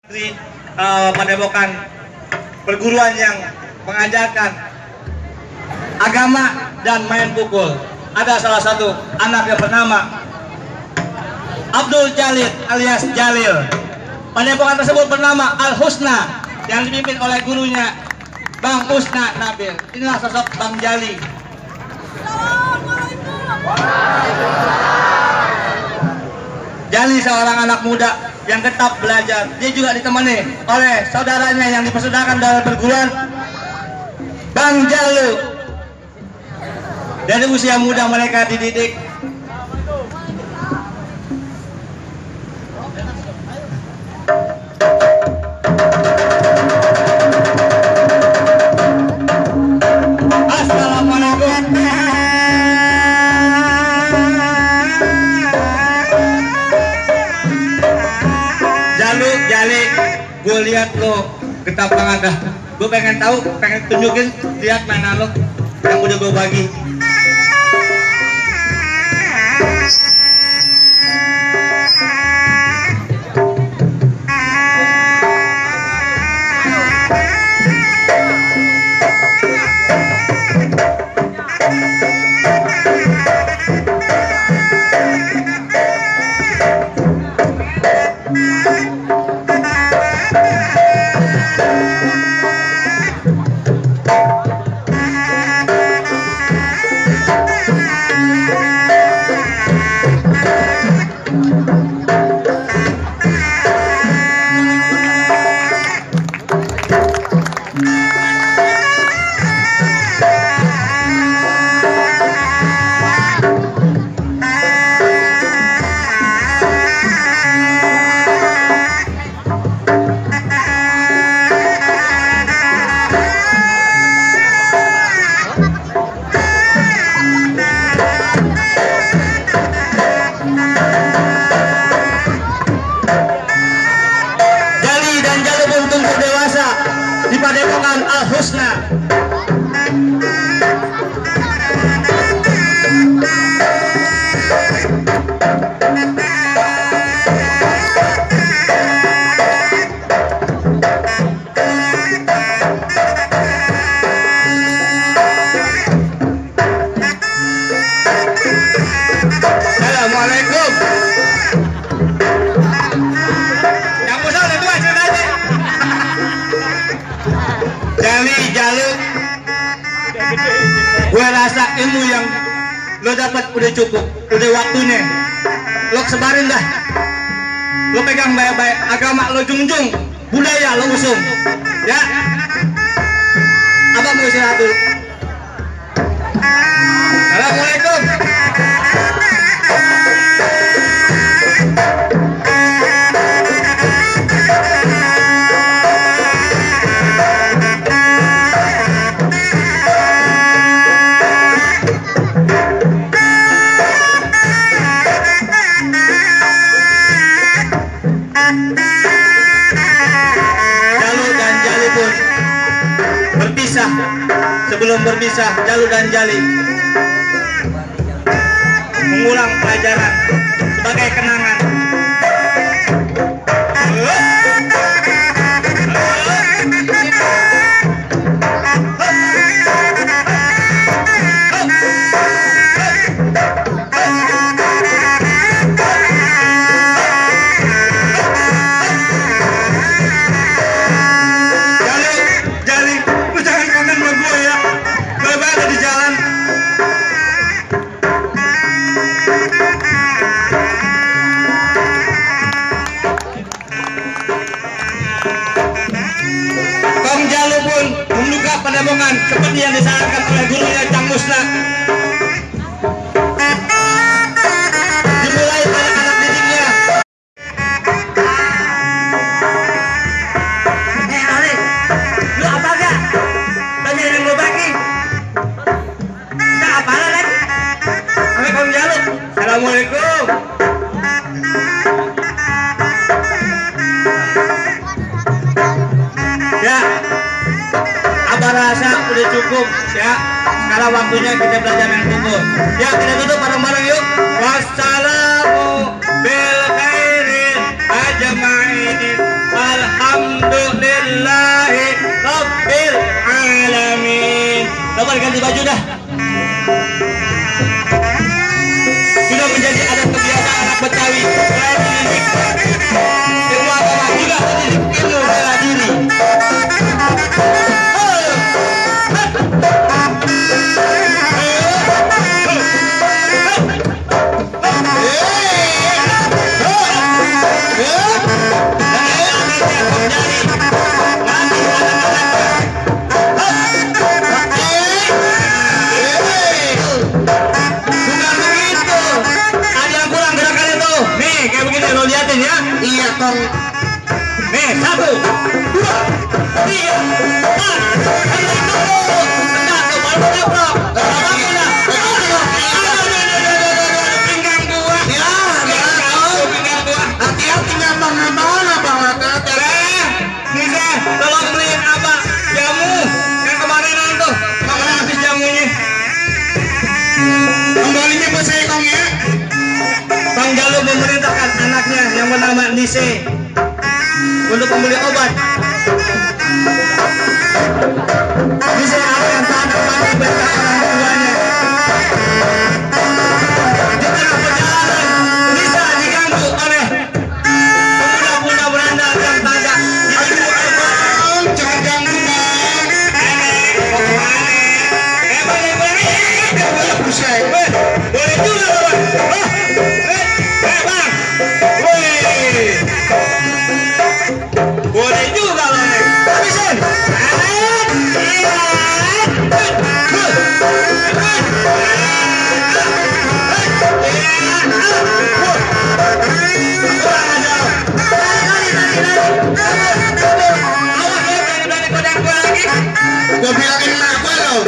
Di Padepokan perguruan yang mengajarkan agama dan main pukul. Ada salah satu anak yang bernama Abdul Jalil alias Jalil. Padepokan tersebut bernama Al Husna yang dipimpin oleh gurunya Bang Husna Nabil. Inilah sosok Bang Jali. Jali seorang anak muda yang tetap belajar. Dia juga ditemani oleh saudaranya yang dipersaudaraan dalam perguruan, Bang Jalu. Dari usia muda mereka dididik gue lihat lo getap banget dah. Gue pengen tahu, pengen tunjukin, lihat mainan lo yang udah gue bagi. Di Padepokan Al Husna. Assalamualaikum. Yang musuh udah tua ceritanya. Jali Jalu, gue rasa ilmu yang lo dapat udah cukup, udah waktunya lo sebarin dah. Lo pegang baik-baik, agama lo junjung, budaya lo usung, ya. Abang mau istirahat dulu. Assalamualaikum. Sebelum berpisah, Jalu dan Jali mengulang pelajaran sebagai kenangan. Padepokan seperti yang disarankan oleh gurunya Cang Musna. Dimulai pada anak didiknya. Ali, lu apa gak? Tanya yang lu bagi. Gak apa-apa lagi. Assalamualaikum Jalu. Assalamualaikum. Ya. Rasa udah cukup ya. Sekarang waktunya kita belajar main pukul. Ya, kita tutup bareng-bareng yuk. Wassalamu bil khairin ajma'in. Coba ganti baju dah. Sudah menjadi adat kebiasaan anak Betawi. Selain dididik ilmu agama juga mendidik ilmu bela diri. Nih, 1, 2, 3, 4, 5, 6, 7, 8, 9, 10. Pinggang gua. Ya, pinggang gua. Hati-hati ngambang-ngambang banget. Nih, tolong beliin abang jamu yang kemarin tuh. Mana habis jamunya? Kembalinya buat saya Kong ya. Bang Jalu memerintahkan anaknya yang bernama Nise untuk membeli obat. Nise akan taat kepada perintah orang tuanya. Di tengah perjalanan, Nise diganggu oleh pemuda-pemuda berandal yang tangga. Aduh, abang, jangan ganggu bang. Mau kemana? Boleh juga bang. Boleh juga loh nih. Habisin. Gua bilangin apa lo?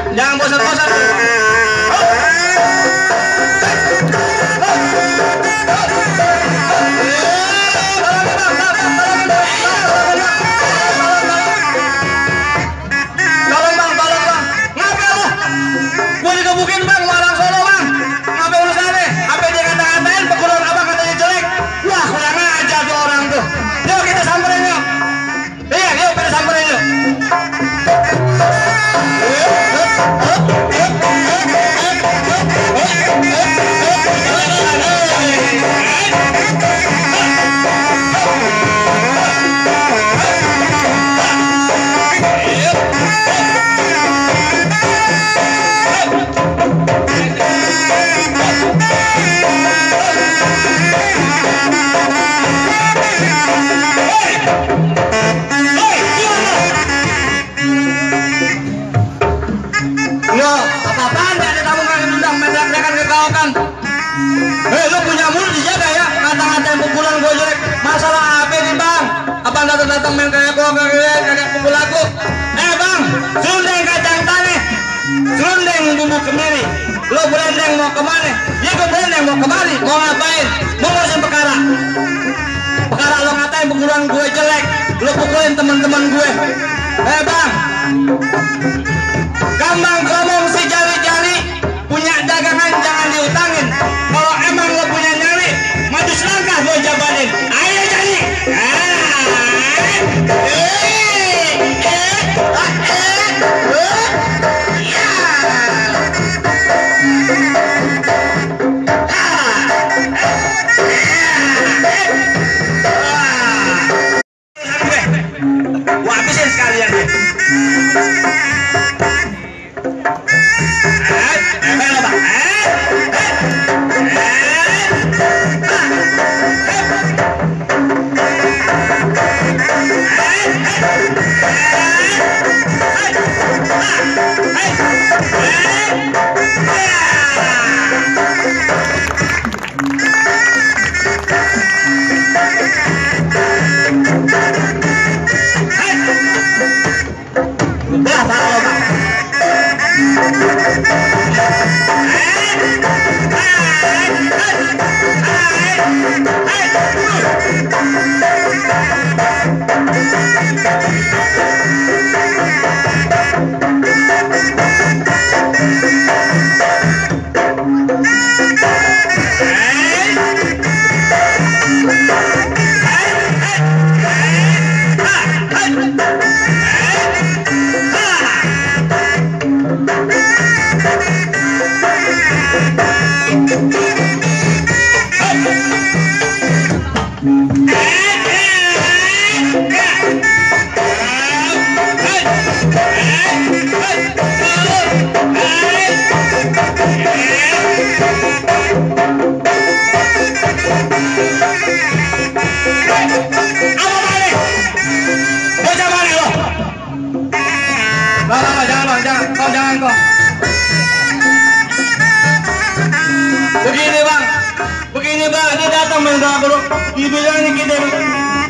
Jangan bosan-bosan. Tolong bang. Ngapa lo? Gua dikebukin bang, orang Solo bang. Ngapa urusannya? Apa dia kata-katain peguruan abang katanya jelek? Wah kurang ajar tuh orang tuh. Yuk kita samperin yuk. Iya, yuk kita samperin yuk. Lo punya mulut dijaga ya, kata-katain pukulan gue jelek. Masalah apa nih bang? Abang datang-datang main kayak gue kayak pukul aku. Bang, serundeng kacang tanah, serundeng bumbu kemiri. Lo berendeng mau kemana? Ya gue berendeng mau kemari. Mau ngapain? Mau ngurusin perkara. Perkara lo ngatain pukulan gue jelek, lo pukulin teman-teman gue. Bang, gampang ngomong si jari-jari. Punya dagangan jangan diutangin. Kalau emang lo punya nyali, maju selangkah gue jabanin. Ayo jadi. Gua habisin sekalian deh. Bang, jangan bang, jangan kok. Begini bang, dia datang menggak guru. Dibilang ini kita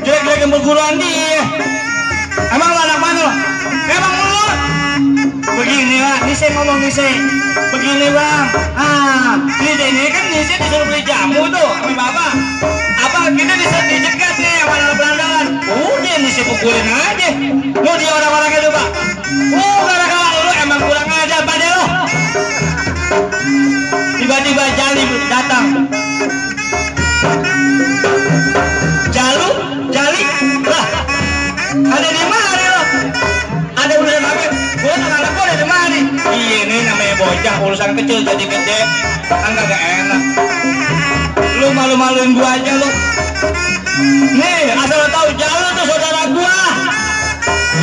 jelek-jelek yang berguruan dia. Emang lo anak mana lo? Emang lo? Begini bang, ini saya ngomong nih saya. Begini bang, ini kan Nise disuruh beli jamu tuh sama bapak. Apa kita dicegat nih sama anak belandalan? Udah Nise pukulin aja. Lu dia orang-orangnya lu pak. Gara-gara lu emang kurang ajar pada lo. Tiba-tiba Jali datang. Jali, lah, ada di mana lo? Ada udah namanya, gua anak gua ada di mana? Iya nih namanya bocah urusan kecil jadi gede, kan gak enak. Lu malu-maluin gua aja lu. Nih asal lo tahu Jali tuh saudara gua.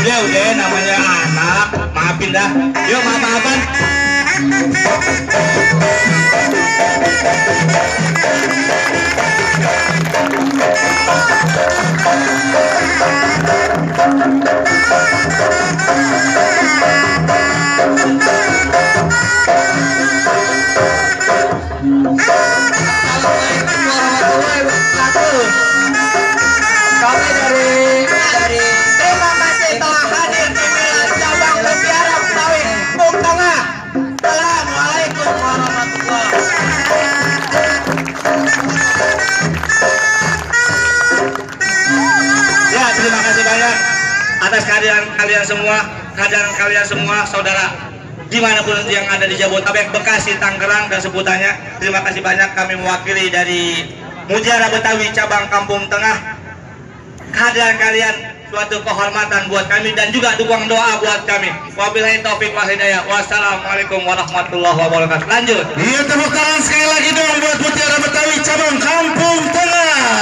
Udah namanya anak, maafin dah. Yuk maaf-maafan. Kami dari terima kasih telah hadir di Milan cabang Mutiara Betawi Kampung Tengah. Assalamualaikum warahmatullahi wabarakatuh. Ya, terima kasih banyak atas kehadiran kalian semua saudara dimanapun yang ada di Jabodetabek, Bekasi, Tangerang dan sebutannya. Terima kasih banyak kami mewakili dari Mutiara Betawi cabang Kampung Tengah. Kehadiran kalian suatu kehormatan buat kami dan juga dukungan doa buat kami. Wabillahi taufik wal hidayah. Wassalamualaikum warahmatullahi wabarakatuh. Lanjut. Iya, tepuk tangan sekali lagi dong buat Mutiara Betawi cabang Kampung Tengah.